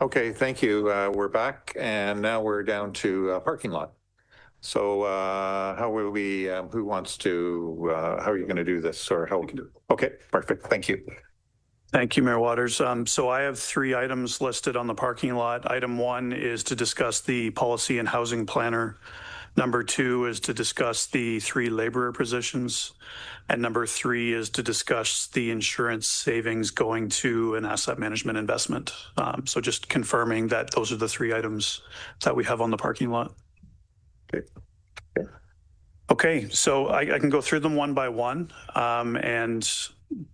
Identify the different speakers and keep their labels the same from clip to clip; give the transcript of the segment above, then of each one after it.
Speaker 1: Okay, thank you. We're back, and now we're down to parking lot. So how will we, who wants to, how are you going to do this, or how? Okay, perfect. Thank you.
Speaker 2: Thank you, Mayor Waters. So I have 3 items listed on the parking lot. Item 1 is to discuss the policy and housing planner. Number 2 is to discuss the 3 laborer positions. And number 3 is to discuss the insurance savings going to an asset management investment. So just confirming that those are the 3 items that we have on the parking lot.
Speaker 1: Okay.
Speaker 2: Okay, so I can go through them one by one and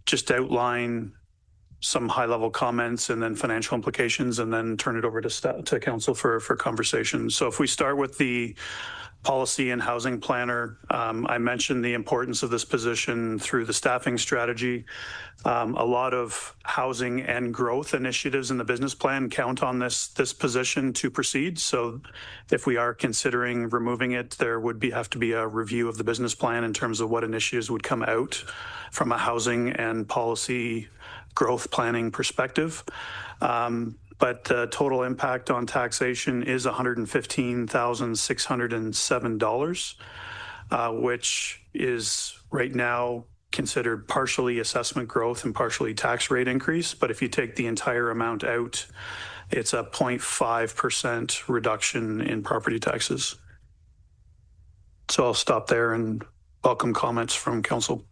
Speaker 2: just outline some high-level comments and then financial implications, and then turn it over to council for conversation. So if we start with the policy and housing planner, I mentioned the importance of this position through the staffing strategy. A lot of housing and growth initiatives in the business plan count on this position to proceed. So if we are considering removing it, there would have to be a review of the business plan in terms of what initiatives would come out from a housing and policy growth planning perspective. But the total impact on taxation is $115,607, which is right now considered partially assessment growth and partially tax rate increase. But if you take the entire amount out, it's a 0.5% reduction in property taxes. So I'll stop there and welcome comments from council.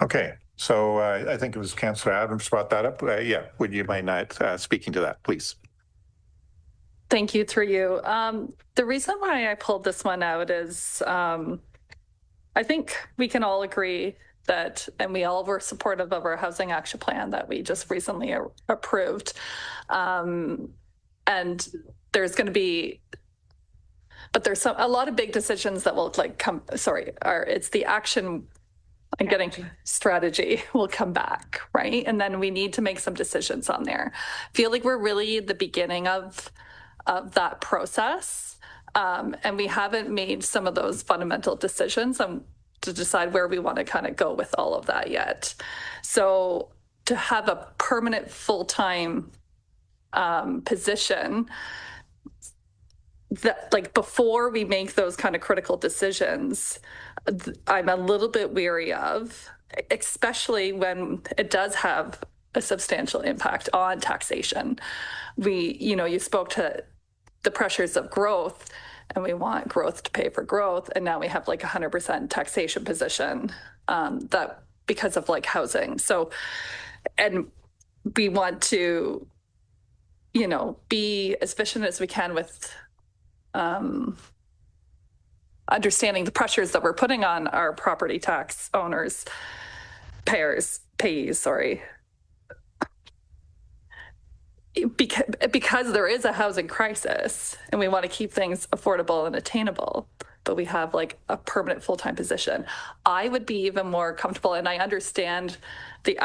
Speaker 1: Okay. So I think it was Councillor Adams brought that up. Yeah, would you mind not speaking to that, please?
Speaker 3: Thank you, through you. The reason why I pulled this one out is I think we can all agree that, and we all were supportive of our housing action plan that we just recently approved. And there's going to be, but there's a lot of big decisions that will it's the action and getting strategy will come back, right? And then we need to make some decisions on there. I feel like we're really at the beginning of that process, and we haven't made some of those fundamental decisions to decide where we want to kind of go with all of that yet. So to have a permanent full-time position that, like, before we make those kind of critical decisions, I'm a little bit weary of, especially when it does have a substantial impact on taxation. You spoke to the pressures of growth, and we want growth to pay for growth, and now we have like 100% taxation position that because of like housing. So, and we want to, be as efficient as we can with understanding the pressures that we're putting on our property tax owners, payees, because there is a housing crisis and we want to keep things affordable and attainable, but we have like a permanent full-time position. I would be even more comfortable, and I understand the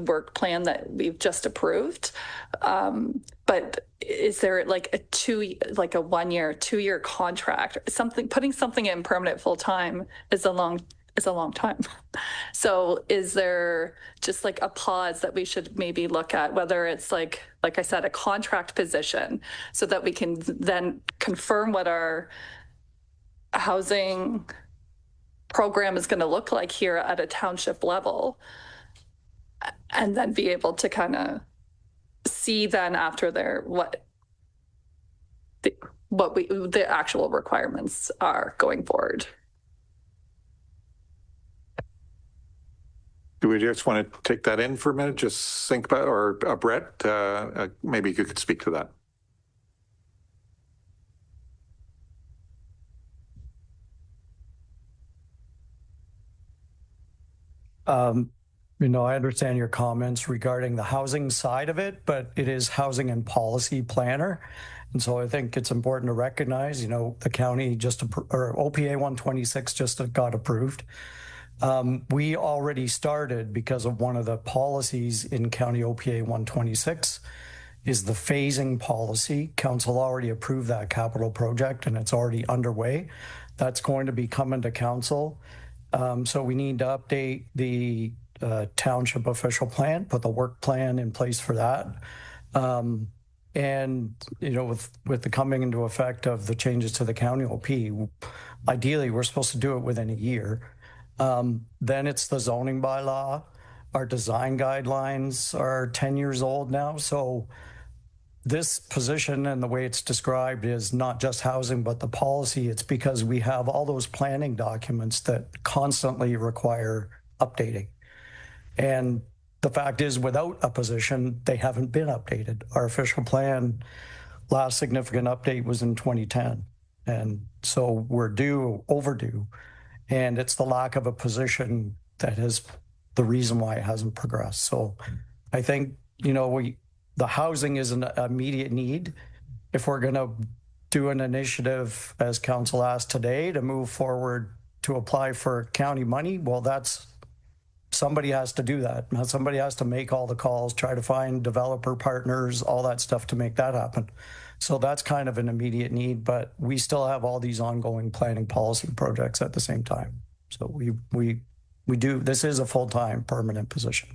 Speaker 3: work plan that we've just approved, but is there like a 1-year, 2-year contract? Putting something in permanent full-time is a long time. So is there just like a pause that we should maybe look at, whether it's like I said, a contract position, so that we can then confirm what our housing program is going to look like here at a township level, and then be able to kind of see then after the actual requirements are going forward.
Speaker 1: Do we just want to take that in for a minute? Just think about, or Brett, maybe you could speak to that.
Speaker 4: I understand your comments regarding the housing side of it, but it is housing and policy planner. And so I think it's important to recognize, the county or OPA 126 just got approved. We already started, because of one of the policies in County OPA 126 is the phasing policy. Council already approved that capital project and it's already underway. That's going to be coming to council. So we need to update the township official plan, put the work plan in place for that. And, with the coming into effect of the changes to the county OP, ideally, we're supposed to do it within a year. Then it's the zoning bylaw. Our design guidelines are 10 years old now. So this position and the way it's described is not just housing, but the policy. It's because we have all those planning documents that constantly require updating. And the fact is, without a position, they haven't been updated. Our official plan, last significant update was in 2010. And so we're overdue. And it's the lack of a position that is the reason why it hasn't progressed. So I think, the housing is an immediate need. If we're going to do an initiative, as council asked today, to move forward to apply for county money, well, somebody has to do that. Somebody has to make all the calls, try to find developer partners, all that stuff to make that happen. So that's kind of an immediate need, but we still have all these ongoing planning policy projects at the same time. So we do, this is a full-time permanent position.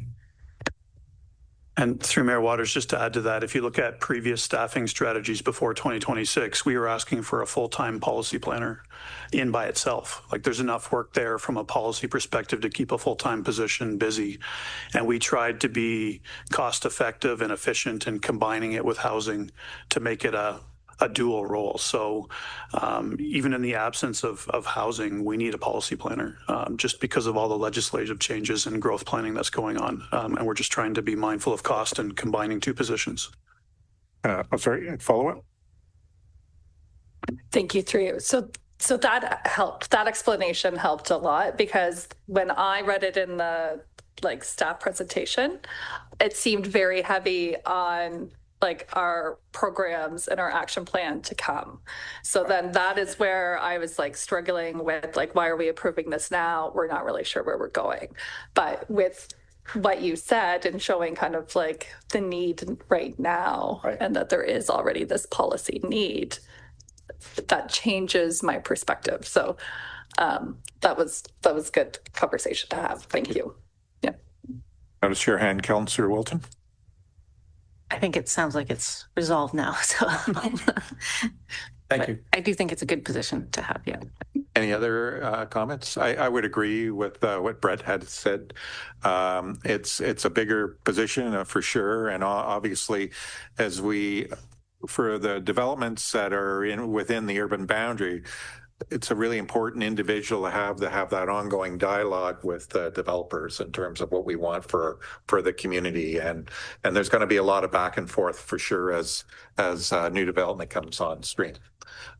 Speaker 2: And through Mayor Waters, just to add to that, if you look at previous staffing strategies before 2026, we were asking for a full-time policy planner in by itself. Like, there's enough work there from a policy perspective to keep a full-time position busy. And we tried to be cost effective and efficient in combining it with housing to make it a dual role. So even in the absence of housing, we need a policy planner just because of all the legislative changes and growth planning that's going on. And we're just trying to be mindful of cost and combining two positions.
Speaker 1: Sorry, follow-up?
Speaker 3: Thank you, through you. So that helped. That explanation helped a lot, because when I read it in the staff presentation, it seemed very heavy on our programs and our action plan to come. So then that is where I was struggling with why are we approving this now? We're not really sure where we're going. But with what you said and showing kind of the need right now, right, and that there is already this policy need, that changes my perspective. So that was good conversation to have. Thank you. Yeah.
Speaker 1: Notice your hand, Councillor Wilton.
Speaker 5: I think it sounds like it's resolved now. So
Speaker 4: thank you.
Speaker 5: I do think it's a good position to have. Yeah.
Speaker 1: Any other comments? I would agree with what Brett had said. It's a bigger position for sure, and obviously, for the developments that are within the urban boundary, it's a really important individual to have that ongoing dialogue with the developers in terms of what we want for the community, and there's going to be a lot of back and forth for sure as new development comes on stream.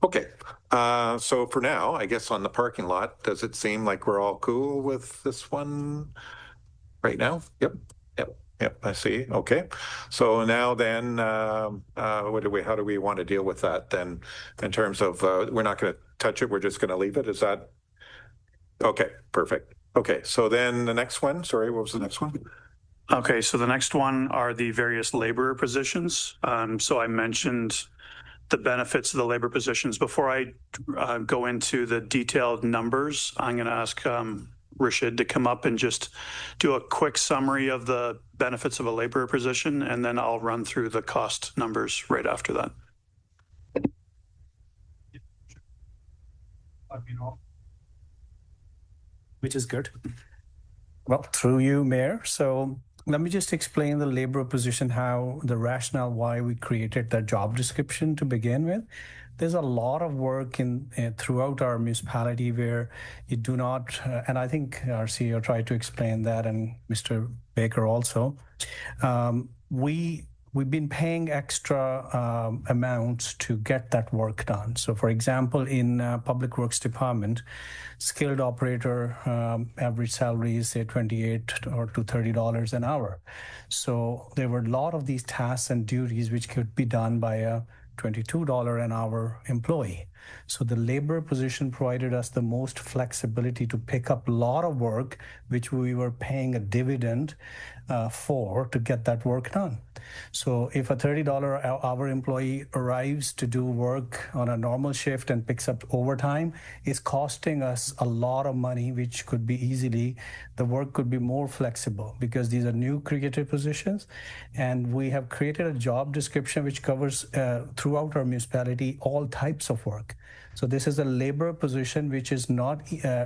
Speaker 1: Okay, so for now, I guess on the parking lot, does it seem like we're all cool with this one right now? Yep, I see. Okay. So now then, how do we want to deal with that then, in terms of, we're not going to touch it, we're just going to leave it? Is that, okay, perfect. Okay, so then the next one, sorry, what was the next one?
Speaker 2: Okay, so the next one are the various laborer positions. So I mentioned the benefits of the labor positions. Before I go into the detailed numbers, I'm going to ask Rashid to come up and just do a quick summary of the benefits of a laborer position, and then I'll run through the cost numbers right after that.
Speaker 6: Which is good. Well, through you, Mayor. So let me just explain the laborer position, how the rationale why we created that job description to begin with. There's a lot of work throughout our municipality where you do not, and I think our CEO tried to explain that, and Mr. Baker also. We've been paying extra amounts to get that work done. So, for example, in Public Works Department, skilled operator average salary is say $28 or to $30 an hour. So there were a lot of these tasks and duties which could be done by a $22 an hour employee. So the labor position provided us the most flexibility to pick up a lot of work, which we were paying a dividend for to get that work done. So if a $30 hour employee arrives to do work on a normal shift and picks up overtime, it's costing us a lot of money, which could be easily, the work could be more flexible because these are new created positions. And we have created a job description which covers throughout our municipality all types of work. So this is a labor position which is not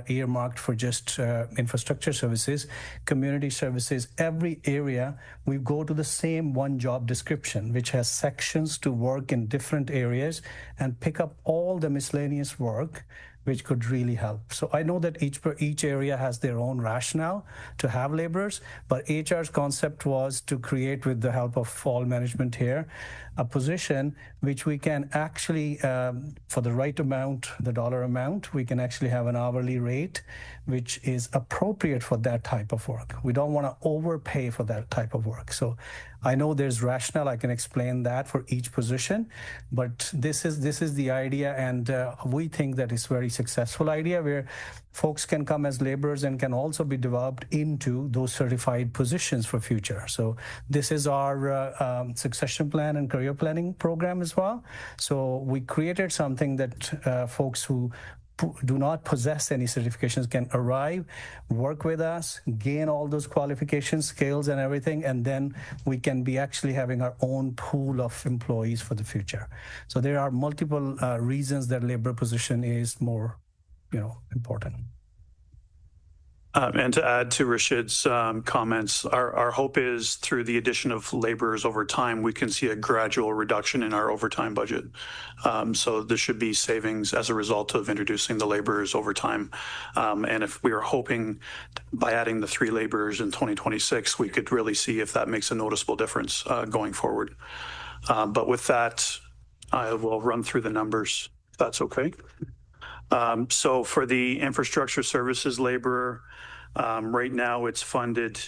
Speaker 6: earmarked for just infrastructure services, community services. Every area, we go to the same one job description, which has sections to work in different areas and pick up all the miscellaneous work, which could really help. So I know that each area has their own rationale to have laborers, but HR's concept was to create, with the help of all management here, a position which we can actually, for the right amount, the dollar amount, we can actually have an hourly rate, which is appropriate for that type of work. We don't want to overpay for that type of work. So I know there's rationale. I can explain that for each position, but this is the idea, and we think that it's a very successful idea where folks can come as laborers and can also be developed into those certified positions for future. So this is our succession plan and career planning program as well. So we created something that folks who do not possess any certifications can arrive, work with us, gain all those qualifications, skills, and everything, and then we can be actually having our own pool of employees for the future. So there are multiple reasons that labor position is more, important.
Speaker 2: And to add to Rashid's comments, our hope is through the addition of laborers over time, we can see a gradual reduction in our overtime budget. So there should be savings as a result of introducing the laborers over time. And if we are hoping by adding the 3 laborers in 2026, we could really see if that makes a noticeable difference going forward. But with that, I will run through the numbers, if that's okay. So for the infrastructure services laborer, right now it's funded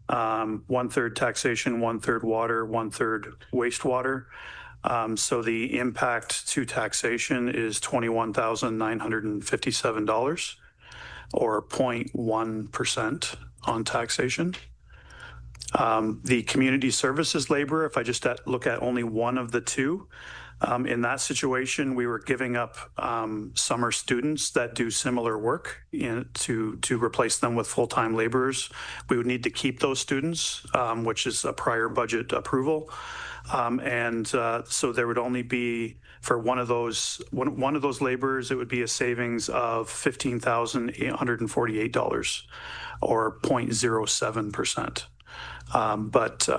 Speaker 2: 1/3 taxation, 1/3 water, 1/3 wastewater. So the impact to taxation is $21,957 or 0.1% on taxation. The community services labor, if I just look at only one of the two, in that situation, we were giving up summer students that do similar work to replace them with full-time laborers. We would need to keep those students, which is a prior budget approval. So there would only be, for one of those laborers, it would be a savings of $15,848 or 0.07%. But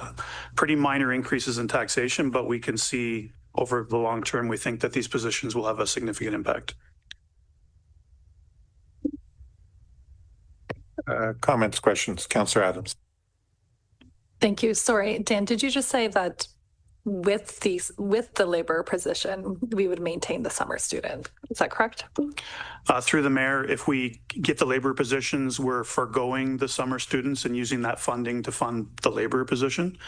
Speaker 2: pretty minor increases in taxation, but we can see over the long term, we think that these positions will have a significant impact.
Speaker 1: Comments, questions, Councillor Adams.
Speaker 3: Thank you. Sorry, Dan, did you just say that with the labor position, we would maintain the summer student? Is that correct?
Speaker 2: Through the mayor, if we get the labor positions, we're foregoing the summer students and using that funding to fund the labor position.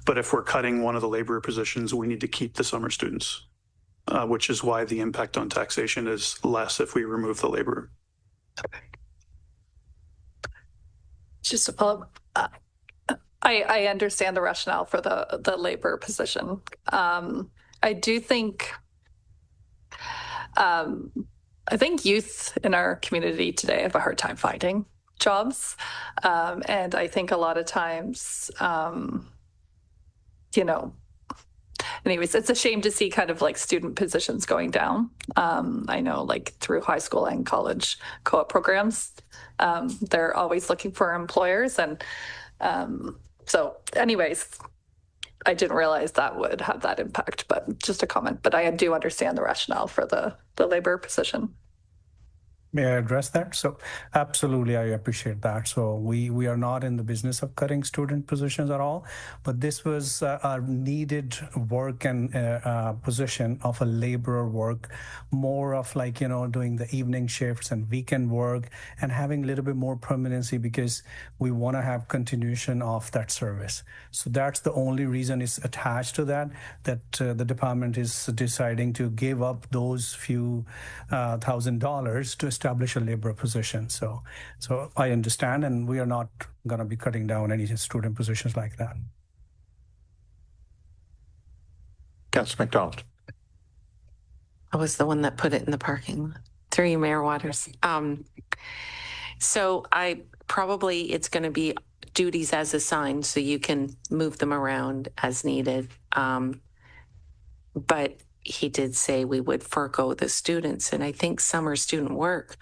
Speaker 2: But if we're cutting one of the labor positions, we need to keep the summer students, which is why the impact on taxation is less if we remove the labor.
Speaker 3: Okay. Just to follow up, I understand the rationale for the labor position. I do think, I think youth in our community today have a hard time finding jobs. And I think a lot of times, anyways, it's a shame to see kind of like student positions going down. I know like through high school and college co-op programs, they're always looking for employers. And so anyways, I didn't realize that would have that impact, but just a comment. But I do understand the rationale for the labor position.
Speaker 6: May I address that? So absolutely, I appreciate that. So we are not in the business of cutting student positions at all, but this was a needed work and position of a laborer work, more of like, doing the evening shifts and weekend work and having a little bit more permanency because we want to have continuation of that service. So that's the only reason it's attached to that the department is deciding to give up those few $1,000 to establish a labor position. So I understand, and we are not going to be cutting down any student positions like that.
Speaker 1: Councillor McDonald.
Speaker 5: I was the one that put it in the parking lot. Through you, Mayor Waters. So it's going to be duties as assigned, so you can move them around as needed. But he did say we would forego the students, and I think summer student work,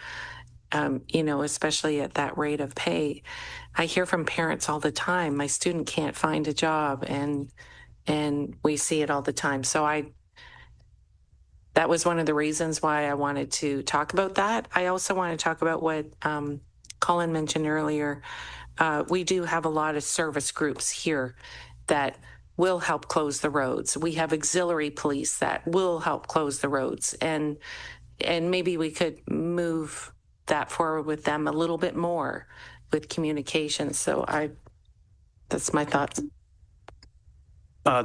Speaker 5: especially at that rate of pay. I hear from parents all the time, my student can't find a job, and we see it all the time. So that was one of the reasons why I wanted to talk about that. I also want to talk about what Colin mentioned earlier. We do have a lot of service groups here that will help close the roads. We have auxiliary police that will help close the roads, and maybe we could move that forward with them a little bit more with communication. So that's my thoughts.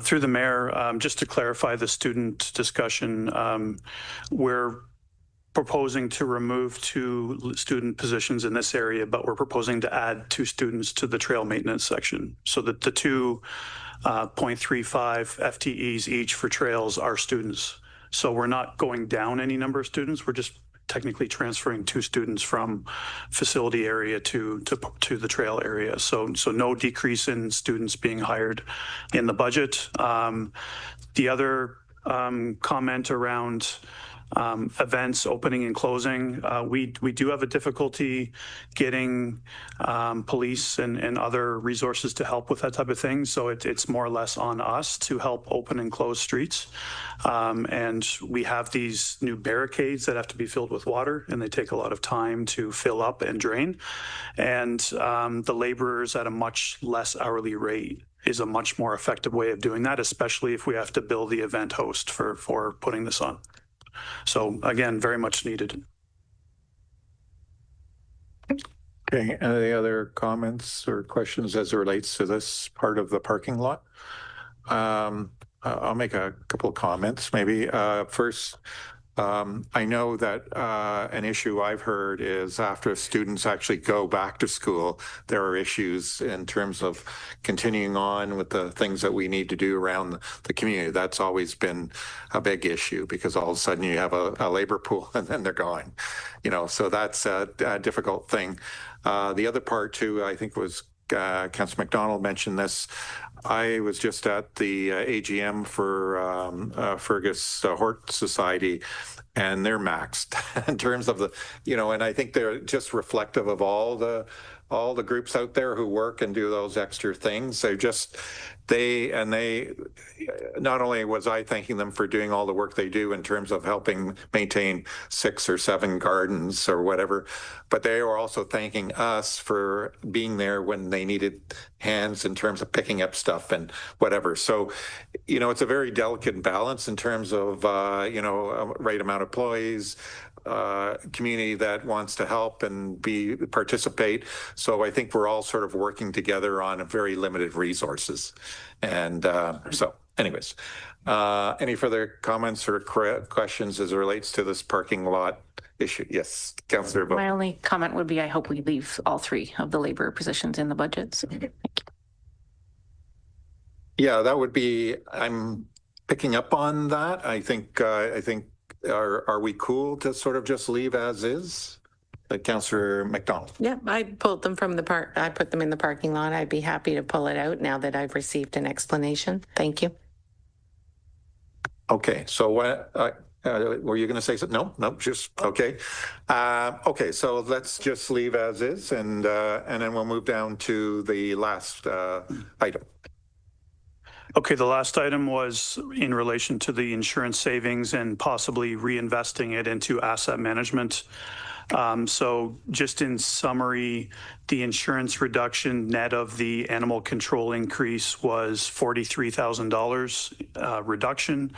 Speaker 2: Through the mayor, just to clarify the student discussion, we're proposing to remove 2 student positions in this area, but we're proposing to add 2 students to the trail maintenance section, so that the 2.35 FTEs each for trails are students. So we're not going down any number of students. We're just technically transferring 2 students from facility area to the trail area. So no decrease in students being hired in the budget. The other comment around events opening and closing, we do have a difficulty getting police and other resources to help with that type of thing. So it's more or less on us to help open and close streets. And we have these new barricades that have to be filled with water, and they take a lot of time to fill up and drain. And the laborers at a much less hourly rate is a much more effective way of doing that, especially if we have to bill the event host for putting this on. So again, very much needed.
Speaker 1: Okay, any other comments or questions as it relates to this part of the parking lot? I'll make a couple of comments maybe. First, I know that an issue I've heard is after students actually go back to school, there are issues in terms of continuing on with the things that we need to do around the community. That's always been a big issue because all of a sudden you have a labor pool and then they're gone, so that's a difficult thing. The other part too, I think was Councillor McDonald mentioned this. I was just at the AGM for Fergus Hort Society, and they're maxed in terms of the, and I think they're just reflective of all the groups out there who work and do those extra things. They not only was I thanking them for doing all the work they do in terms of helping maintain 6 or 7 gardens or whatever, but they were also thanking us for being there when they needed hands in terms of picking up stuff and whatever. So, it's a very delicate balance in terms of, right amount of employees, community that wants to help and participate. So I think we're all sort of working together on very limited resources. And so anyways, any further comments or questions as it relates to this parking lot issue? Yes, Councillor Bo.
Speaker 7: My only comment would be I hope we leave all 3 of the labor positions in the budget. So.
Speaker 1: Yeah, that would be, I'm picking up on that. I think are we cool to sort of just leave as is? Councillor McDonald.
Speaker 5: Yeah, I pulled them from the park. I put them in the parking lot. I'd be happy to pull it out now that I've received an explanation. Thank you.
Speaker 1: Okay, so what were you going to say something? No, just okay. Okay, so let's just leave as is, and then we'll move down to the last item.
Speaker 2: Okay, the last item was in relation to the insurance savings and possibly reinvesting it into asset management. So just in summary, the insurance reduction net of the animal control increase was $43,000 reduction.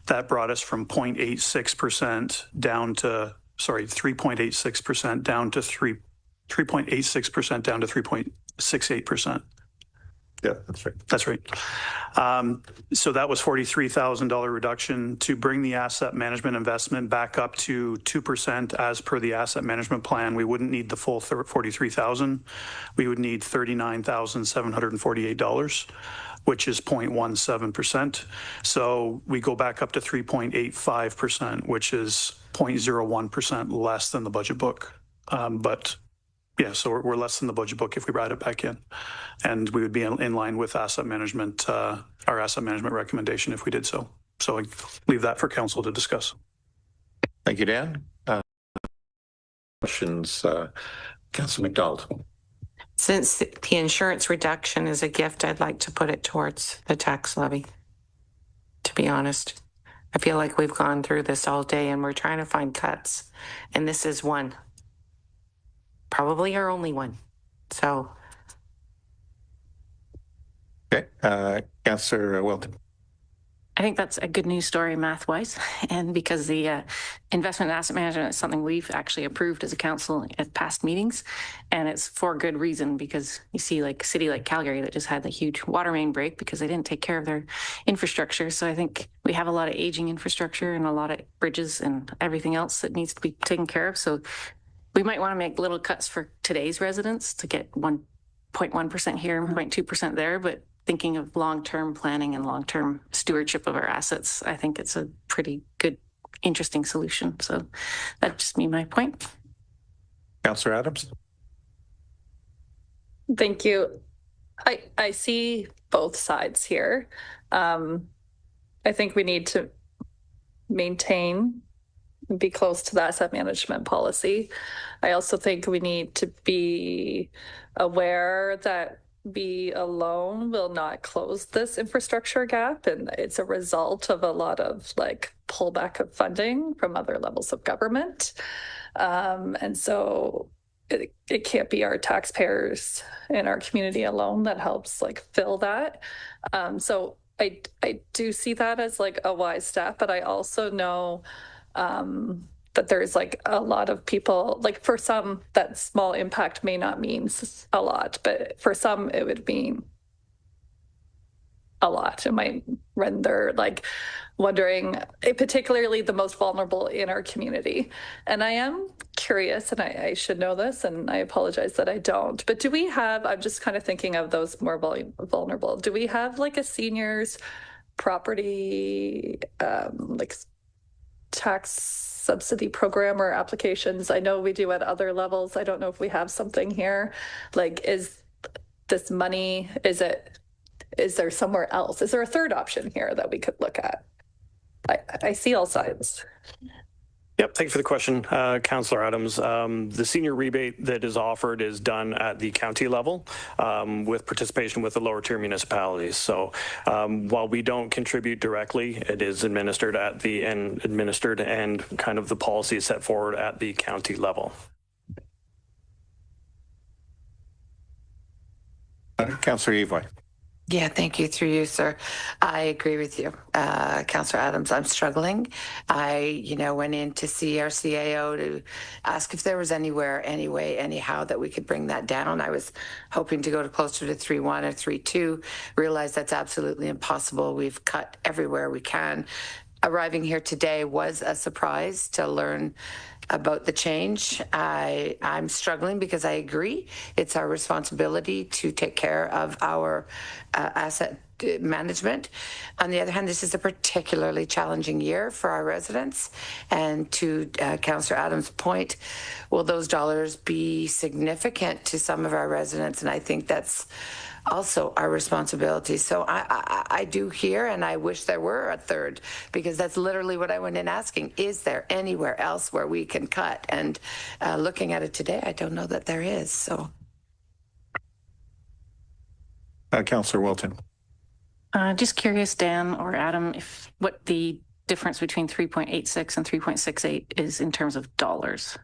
Speaker 2: That brought us from 0.86% down to, 3.86% down to 3.86% down to 3.68%.
Speaker 1: Yeah, that's right.
Speaker 2: That's right. So that was $43,000 reduction to bring the asset management investment back up to 2% as per the asset management plan. We wouldn't need the full 43,000. We would need $39,748, which is 0.17%. So we go back up to 3.85%, which is 0.01% less than the budget book. But yeah, so we're less than the budget book if we write it back in, and we would be in line with asset management, our asset management recommendation if we did so. So I leave that for council to discuss.
Speaker 1: Thank you, Dan. Questions, Councillor McDonald.
Speaker 5: Since the insurance reduction is a gift, I'd like to put it towards the tax levy, to be honest. I feel like we've gone through this all day and we're trying to find cuts, and this is one. Probably our only one. So.
Speaker 1: Okay, Councillor Wilton.
Speaker 7: I think that's a good news story math-wise, and because the investment and asset management is something we've actually approved as a council at past meetings, and it's for good reason, because you see like a city like Calgary that just had the huge water main break because they didn't take care of their infrastructure. So I think we have a lot of aging infrastructure and a lot of bridges and everything else that needs to be taken care of. So we might want to make little cuts for today's residents to get 1.1% here and 0.2% there, but thinking of long-term planning and long-term stewardship of our assets, I think it's a pretty good, interesting solution. So that'd just be my point.
Speaker 1: Councillor Adams.
Speaker 3: Thank you. I see both sides here. I think we need to maintain and be close to the asset management policy. I also think we need to be aware that we alone will not close this infrastructure gap, and it's a result of a lot of like pullback of funding from other levels of government, and so it can't be our taxpayers in our community alone that helps like fill that. So I do see that as like a wise step, but I also know that there's like a lot of people, like for some that small impact may not mean a lot, but for some it would mean a lot. It might render like wondering, particularly the most vulnerable in our community. And I am curious, and I should know this, and I apologize that I don't, but do we have, I'm just kind of thinking of those more vulnerable, do we have like a seniors property like tax subsidy program or applications? I know we do at other levels. I don't know if we have something here. Like, is this money, is there somewhere else? Is there a third option here that we could look at? I see all sides.
Speaker 8: Yep, thank you for the question, Councillor Adams. The senior rebate that is offered is done at the county level with participation with the lower tier municipalities. So while we don't contribute directly, it is administered at the and kind of the policy is set forward at the county level.
Speaker 1: Councillor Evoy.
Speaker 9: Yeah, thank you. Through you, sir. I agree with you, Councillor Adams. I'm struggling. I, went in to see our CAO to ask if there was anywhere, anyway, anyhow that we could bring that down. I was hoping to go to closer to 3.1 or 3.2. Realized that's absolutely impossible. We've cut everywhere we can. Arriving here today was a surprise to learn about the change. I'm struggling because I agree it's our responsibility to take care of our asset management. On the other hand, this is a particularly challenging year for our residents. And to Councillor Adams' point, will those dollars be significant to some of our residents? And I think that's also our responsibility. So I do hear, and I wish there were a third, because that's literally what I went in asking. Is there anywhere else where we can cut? And looking at it today, I don't know that there is. So,
Speaker 1: Councillor Wilton.
Speaker 7: Just curious, Dan or Adam, what the difference between 3.86 and 3.68 is in terms of dollars.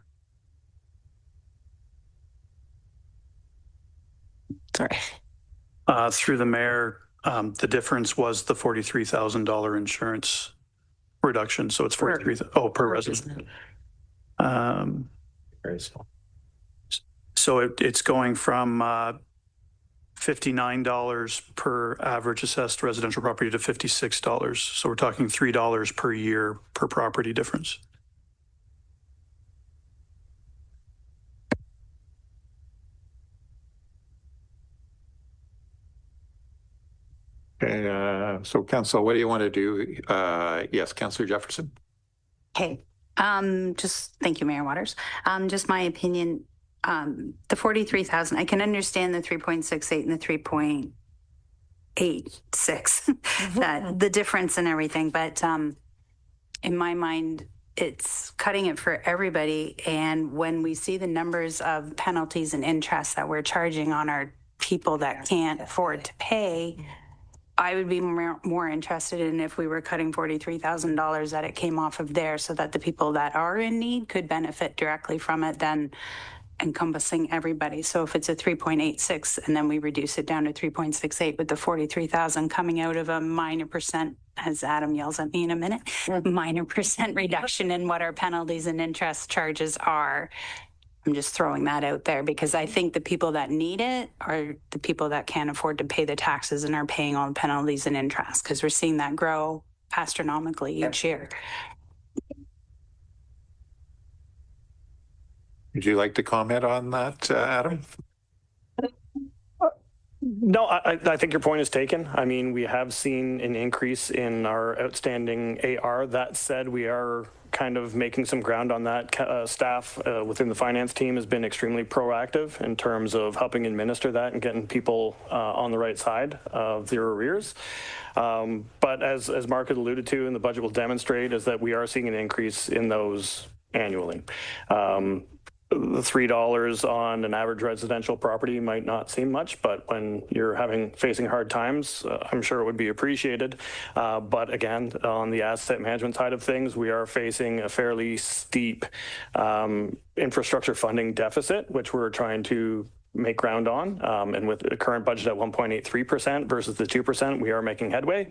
Speaker 7: Sorry.
Speaker 2: Through the mayor, the difference was the $43,000 insurance reduction. So it's 43,000. Oh, per resident. So it's going from $59 per average assessed residential property to $56. So we're talking $3 per year per property difference.
Speaker 1: Okay, so Council, what do you want to do? Yes, Councillor Jefferson.
Speaker 10: Hey, just thank you, Mayor Waters. Just my opinion, the 43,000, I can understand the 3.68 and the 3.86, that the difference and everything, but in my mind, it's cutting it for everybody. And when we see the numbers of penalties and interest that we're charging on our people that can't afford to pay, I would be more interested in if we were cutting $43,000 that it came off of there so that the people that are in need could benefit directly from it than encompassing everybody. So if it's a 3.86 and then we reduce it down to 3.68 with the 43,000 coming out of a minor percent, as Adam yells at me in a minute, minor percent reduction in what our penalties and interest charges are. I'm just throwing that out there because I think the people that need it are the people that can't afford to pay the taxes and are paying all the penalties and interest, because we're seeing that grow astronomically each year.
Speaker 1: Would you like to comment on that, Adam?
Speaker 8: No, I think your point is taken. I mean, we have seen an increase in our outstanding AR. That said, we are kind of making some ground on that. Staff within the finance team has been extremely proactive in terms of helping administer that and getting people on the right side of their arrears. But as Mark had alluded to, and the budget will demonstrate, is that we are seeing an increase in those annually. The $3 on an average residential property might not seem much, but when you're facing hard times, I'm sure it would be appreciated. But again, on the asset management side of things, we are facing a fairly steep infrastructure funding deficit, which we're trying to make ground on. And with the current budget at 1.83% versus the 2%, we are making headway.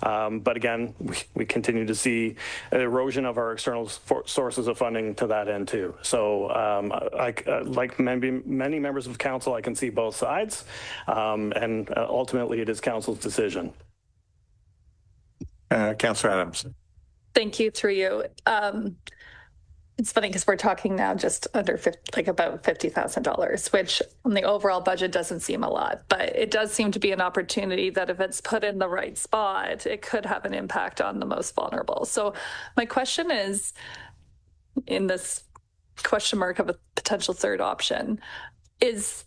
Speaker 8: But again, we continue to see an erosion of our external sources of funding to that end too. So like many members of council, I can see both sides. And ultimately it is council's decision.
Speaker 1: Councillor Adams.
Speaker 3: Thank you, through you. It's funny because we're talking now just under about $50,000, which on the overall budget doesn't seem a lot, but it does seem to be an opportunity that if it's put in the right spot, it could have an impact on the most vulnerable. So my question is, in this question mark of a potential third option, does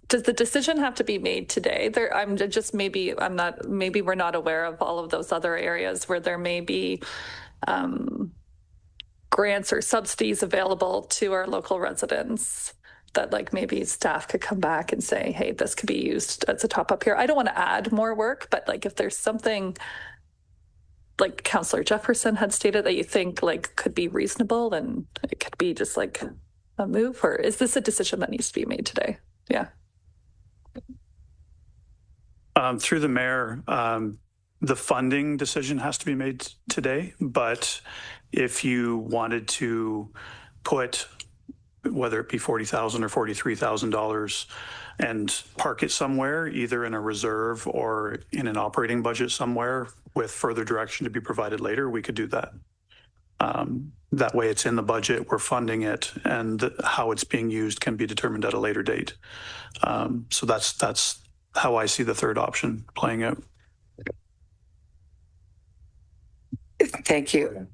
Speaker 3: the decision have to be made today? Maybe we're not aware of all of those other areas where there may be grants or subsidies available to our local residents that like maybe staff could come back and say, hey, this could be used as a top up here. I don't want to add more work, but like if there's something like Councillor Jefferson had stated that you think like could be reasonable and it could be just like a move, or is this a decision that needs to be made today? Yeah.
Speaker 2: Through the mayor, the funding decision has to be made today, but if you wanted to put, whether it be $40,000 or $43,000 and park it somewhere, either in a reserve or in an operating budget somewhere with further direction to be provided later, we could do that. That way it's in the budget, we're funding it, and how it's being used can be determined at a later date. So that's how I see the third option playing out.
Speaker 9: Thank you.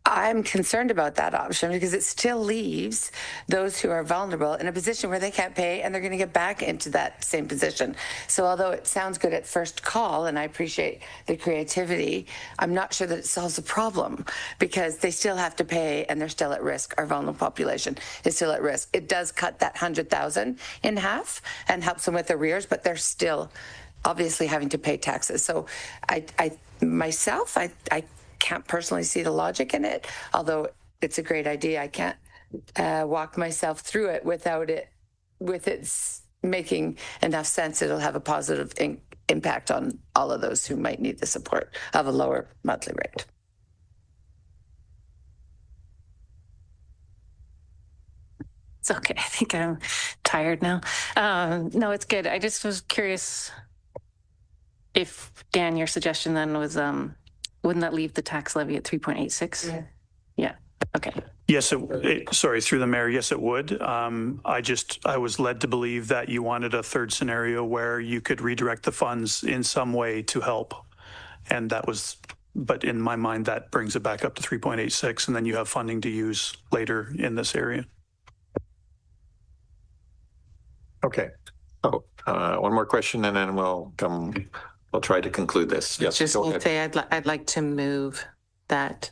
Speaker 9: I'm concerned about that option because it still leaves those who are vulnerable in a position where they can't pay and they're going to get back into that same position. So although it sounds good at first call, and I appreciate the creativity, I'm not sure that it solves the problem because they still have to pay and they're still at risk. Our vulnerable population is still at risk. It does cut that 100,000 in half and helps them with arrears, but they're still obviously having to pay taxes. So I can't personally see the logic in it, although it's a great idea. I can't walk myself through it without it with its making enough sense, it'll have a positive impact on all of those who might need the support of a lower monthly rate.
Speaker 7: It's okay. I think I'm tired now. No, it's good. I just was curious if, Dan, your suggestion then was, wouldn't that leave the tax levy at 3.86? Yeah. Okay.
Speaker 2: Yes, sorry, through the mayor, yes, it would. I was led to believe that you wanted a third scenario where you could redirect the funds in some way to help. And that was, but in my mind, that brings it back up to 3.86, and then you have funding to use later in this area.
Speaker 1: Okay. Oh, one more question and then we'll try to conclude this. Yes.
Speaker 5: Just need to say I'd like to move that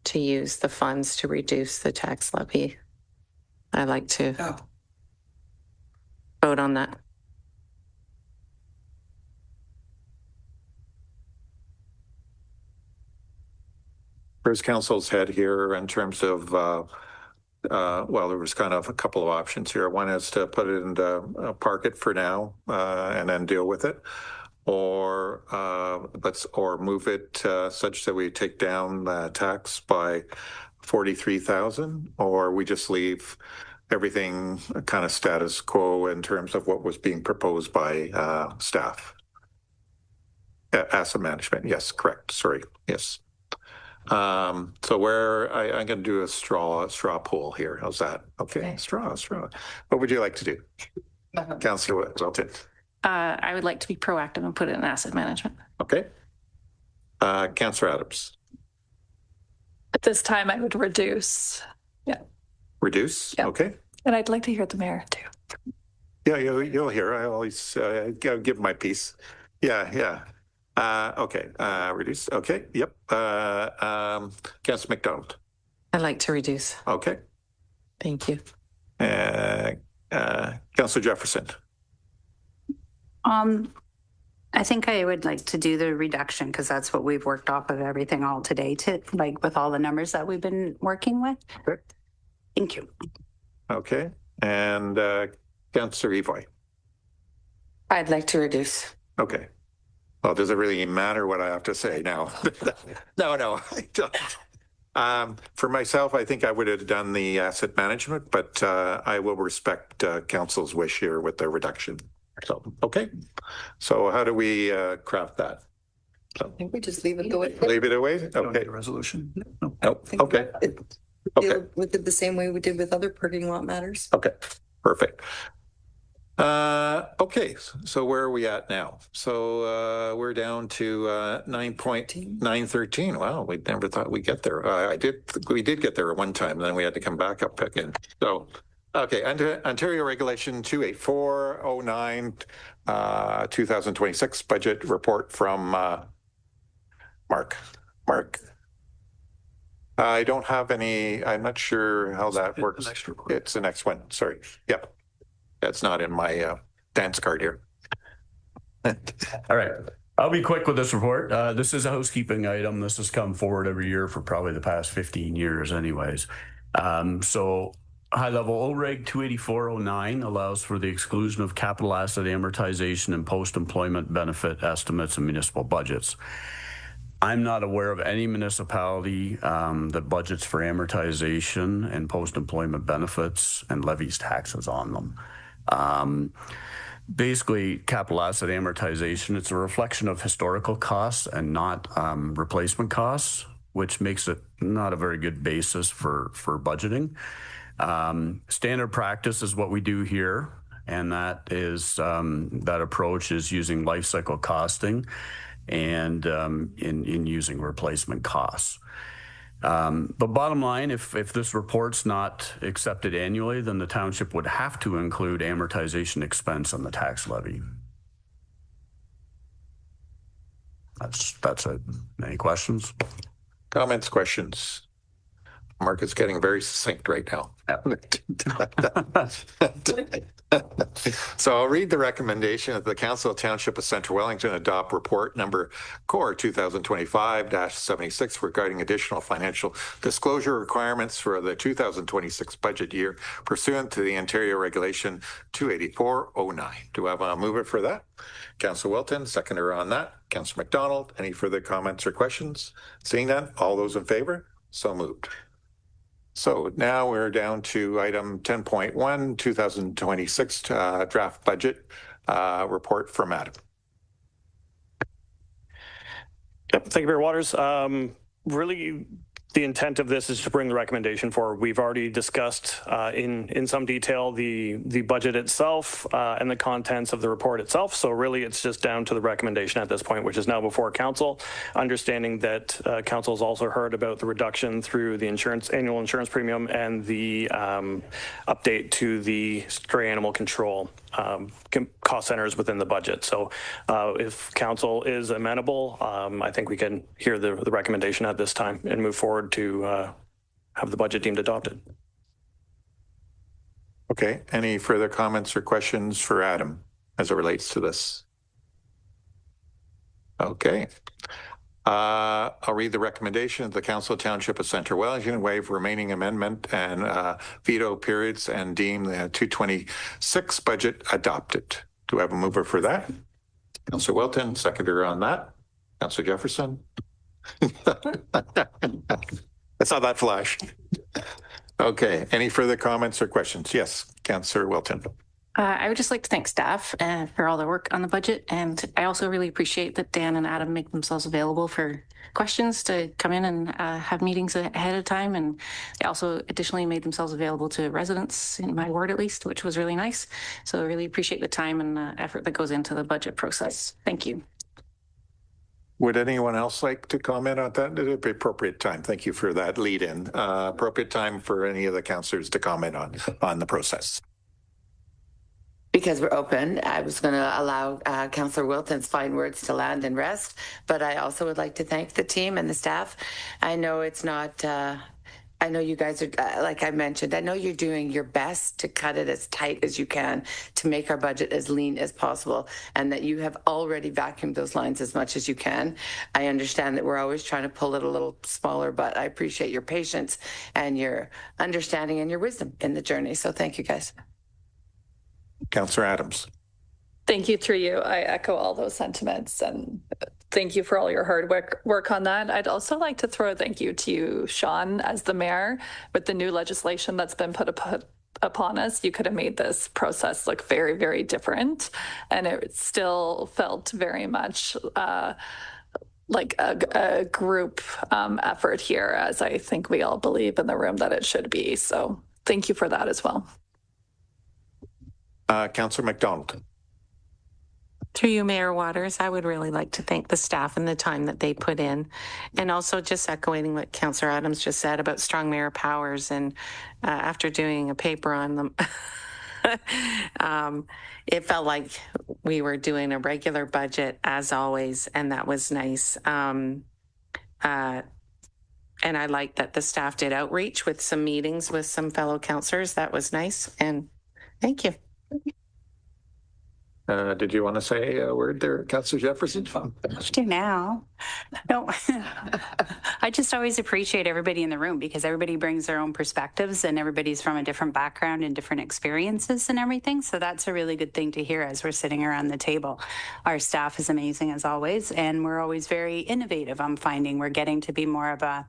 Speaker 5: to use the funds to reduce the tax levy. I'd like to vote on that.
Speaker 1: Where's council's head here in terms of well, there was kind of a couple of options here. One is to put it into park it for now and then deal with it, or move it such that we take down the tax by 43,000, or we just leave everything kind of status quo in terms of what was being proposed by staff. Asset management, yes, correct. Sorry, yes. So where I'm going to do a straw poll here. How's that? Okay. Straw. What would you like to do? Councillor Wilton.
Speaker 7: I would like to be proactive and put it in asset management.
Speaker 1: Okay. Councillor Adams.
Speaker 3: At this time, I would reduce. Yeah.
Speaker 1: Reduce? Yeah. Okay.
Speaker 3: And I'd like to hear the mayor too.
Speaker 1: Yeah, you'll hear. I always give my piece. Yeah. Okay. Reduce. Okay. Yep. Councillor McDonald.
Speaker 5: I'd like to reduce.
Speaker 1: Okay.
Speaker 5: Thank you.
Speaker 1: Councillor Jefferson.
Speaker 10: I think I would like to do the reduction because that's what we've worked off of everything all today to like with all the numbers that we've been working with.
Speaker 1: Okay.
Speaker 10: Thank you.
Speaker 1: Okay. And Councillor Evoy.
Speaker 9: I'd like to reduce.
Speaker 1: Okay. Well, does it really matter what I have to say now? No, I don't. For myself, I think I would have done the asset management, but I will respect council's wish here with the reduction. So, okay. So how do we craft that? So,
Speaker 11: I think we just leave it the way.
Speaker 1: Leave it away?
Speaker 2: Don't
Speaker 1: Okay.
Speaker 2: need a resolution.
Speaker 1: No. Okay.
Speaker 11: Deal with it the same way we did with other parking lot matters.
Speaker 1: Okay. Perfect. Okay, so where are we at now? So we're down to 9.913. Wow, we never thought we'd get there. We did get there at one time, then we had to come back up again. So, okay, Ontario Regulation 28409, 2026 budget report from Mark. I don't have any, I'm not sure how that works. It's the next one, sorry. Yep. That's not in my dance card here.
Speaker 12: All right. I'll be quick with this report. This is a housekeeping item. This has come forward every year for probably the past 15 years anyways. So high level OREG 28409 allows for the exclusion of capital asset amortization and post-employment benefit estimates in municipal budgets. I'm not aware of any municipality that budgets for amortization and post-employment benefits and levies taxes on them. Basically, capital asset amortization, it's a reflection of historical costs and not replacement costs, which makes it not a very good basis for budgeting. Standard practice is what we do here, and that is that approach is using life cycle costing and in using replacement costs. But bottom line, if this report's not accepted annually, then the township would have to include amortization expense on the tax levy. That's it. Any questions?
Speaker 1: Comments, questions? Mark is getting very succinct right now. So So I'll read the recommendation of the Council of Township of Central Wellington adopt report number CORE 2025-76 regarding additional financial disclosure requirements for the 2026 budget year pursuant to the Ontario Regulation 28409. Do I have a mover for that? Councillor Wilton, seconder on that. Councillor McDonald, any further comments or questions? Seeing none, all those in favor? So moved. So now we're down to item 10.1, 2026 draft budget report from Adam.
Speaker 8: Yep, thank you, Mayor Waters. Really, the intent of this is to bring the recommendation forward. We've already discussed in some detail the budget itself and the contents of the report itself. So really, it's just down to the recommendation at this point, which is now before council. Understanding that council has also heard about the reduction through the annual insurance premium and the update to the stray animal control cost centers within the budget. So if council is amenable, I think we can hear the recommendation at this time and move forward to have the budget deemed adopted.
Speaker 1: Okay, any further comments or questions for Adam as it relates to this? Okay. I'll read the recommendation of the Council of Township of Central Wellington, waive remaining amendment and veto periods and deem the 226 budget adopted. Do I have a mover for that? Councillor Wilton, seconder on that. Councillor Jefferson. That's not that flash. Okay, any further comments or questions? Yes, Councillor Wilton.
Speaker 7: I would just like to thank staff for all their work on the budget. And I also really appreciate that Dan and Adam make themselves available for questions to come in and have meetings ahead of time. And they also additionally made themselves available to residents in my ward, at least, which was really nice. So I really appreciate the time and effort that goes into the budget process. Thank you.
Speaker 1: Would anyone else like to comment on that? It'd be appropriate time. Thank you for that lead in. Appropriate time for any of the councillors to comment on the process.
Speaker 9: Because we're open, I was going to allow Councillor Wilton's fine words to land and rest, but I also would like to thank the team and the staff. I know it's not, I know you guys are, like I mentioned, I know you're doing your best to cut it as tight as you can to make our budget as lean as possible, and that you have already vacuumed those lines as much as you can. I understand that we're always trying to pull it a little smaller, but I appreciate your patience and your understanding and your wisdom in the journey. So thank you, guys.
Speaker 1: Councillor Adams.
Speaker 3: Thank you, through you. I echo all those sentiments and thank you for all your hard work on that. I'd also like to throw a thank you to you, Sean, as the mayor, with the new legislation that's been put upon us. You could have made this process look very, very different, and it still felt very much like a group effort here, as I think we all believe in the room that it should be. So thank you for that as well.
Speaker 1: Councillor McDonald.
Speaker 5: Through you, Mayor Waters, I would really like to thank the staff and the time that they put in. And also just echoing what Councillor Adams just said about strong mayor powers. And after doing a paper on them, it felt like we were doing a regular budget as always, and that was nice. And I like that the staff did outreach with some meetings with some fellow councillors. That was nice. And thank you.
Speaker 1: Did you want to say a word there, Councillor Jefferson?
Speaker 10: Do now. No, I just always appreciate everybody in the room because everybody brings their own perspectives and everybody's from a different background and different experiences and everything. So that's a really good thing to hear as we're sitting around the table. Our staff is amazing as always, and we're always very innovative. I'm finding we're getting to be more of a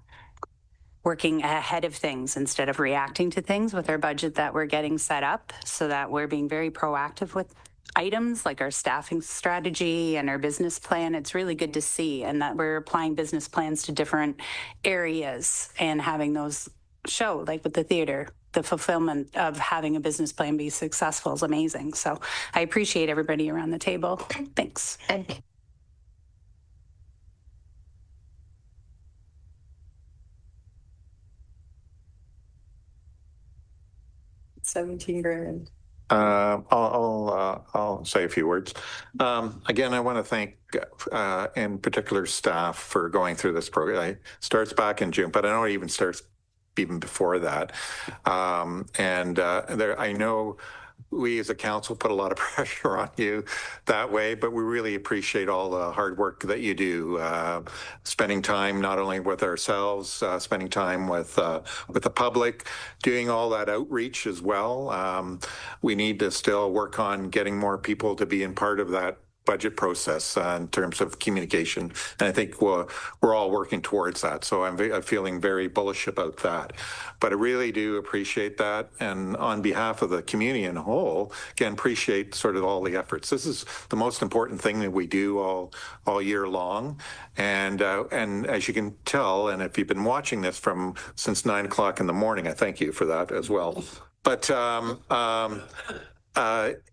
Speaker 10: working ahead of things instead of reacting to things with our budget that we're getting set up, so that we're being very proactive with items like our staffing strategy and our business plan. It's really good to see, and that we're applying business plans to different areas and having those show, like with the theater. The fulfillment of having a business plan be successful is amazing. So I appreciate everybody around the table. Thanks.
Speaker 9: And
Speaker 11: 17 grand.
Speaker 1: I'll say a few words. Again, I want to thank, in particular, staff for going through this program. It starts back in June, but I know it even starts even before that. I know we as a council put a lot of pressure on you that way, but we really appreciate all the hard work that you do, spending time not only with ourselves, spending time with the public, doing all that outreach as well. We need to still work on getting more people to be in part of that budget process in terms of communication. And I think we're all working towards that. So I'm feeling very bullish about that. But I really do appreciate that. And on behalf of the community in whole, again, appreciate sort of all the efforts. This is the most important thing that we do all year long. And as you can tell, and if you've been watching this since 9 o'clock in the morning, I thank you for that as well. But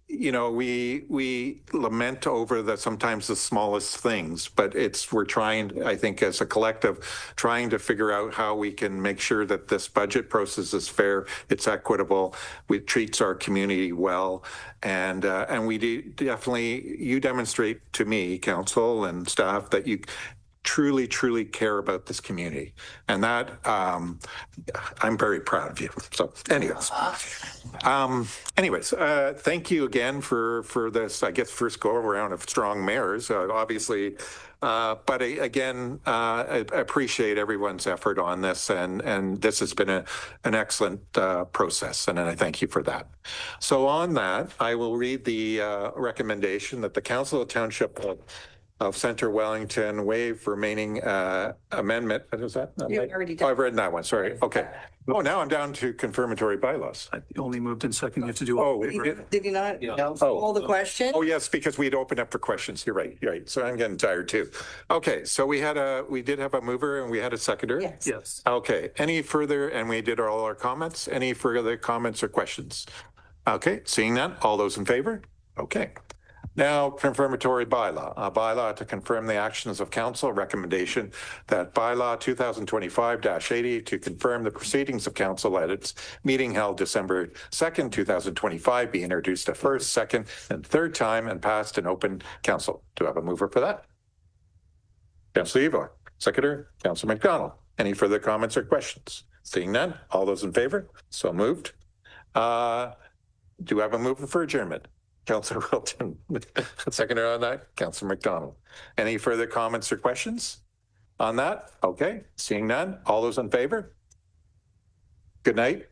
Speaker 1: you know, we lament over sometimes the smallest things, but we're trying, I think, as a collective, trying to figure out how we can make sure that this budget process is fair, it's equitable, it treats our community well, and we definitely, you demonstrate to me, council and staff, that you truly care about this community, and that I'm very proud of you. So anyways, thank you again for this, I guess, first go around of strong mayors, obviously, but again, I appreciate everyone's effort on this, and this has been an excellent process, and I thank you for that. So on that, I will read the recommendation that the Council of Township of Centre Wellington waive remaining amendment. What was that?
Speaker 11: You already did.
Speaker 1: Oh, I've read that one. Sorry. Okay. Oh, now I'm down to confirmatory bylaws.
Speaker 2: I only moved in second. You have to do.
Speaker 1: Oh,
Speaker 11: Did you not
Speaker 1: Oh.
Speaker 11: call the question?
Speaker 1: Oh, yes, because we'd opened up for questions. You're right. You're right. So I'm getting tired too. Okay. So we did have a mover and we had a seconder.
Speaker 11: Yes.
Speaker 2: Yes.
Speaker 1: Okay. Any further, and we did all our comments. Any further comments or questions? Okay. Seeing none. All those in favor? Okay. Now, confirmatory bylaw. A bylaw to confirm the actions of council. Recommendation that bylaw 2025-80 to confirm the proceedings of council at its meeting held December 2nd, 2025 be introduced a first, second, and third time and passed in open council. Do I have a mover for that? Councillor Evor. Seconder, Councillor McDonald. Any further comments or questions? Seeing none. All those in favor? So moved. Do I have a mover for adjournment? Councillor Wilton. Seconder on that, Councillor McDonald. Any further comments or questions on that? Okay, seeing none. All those in favor? Good night.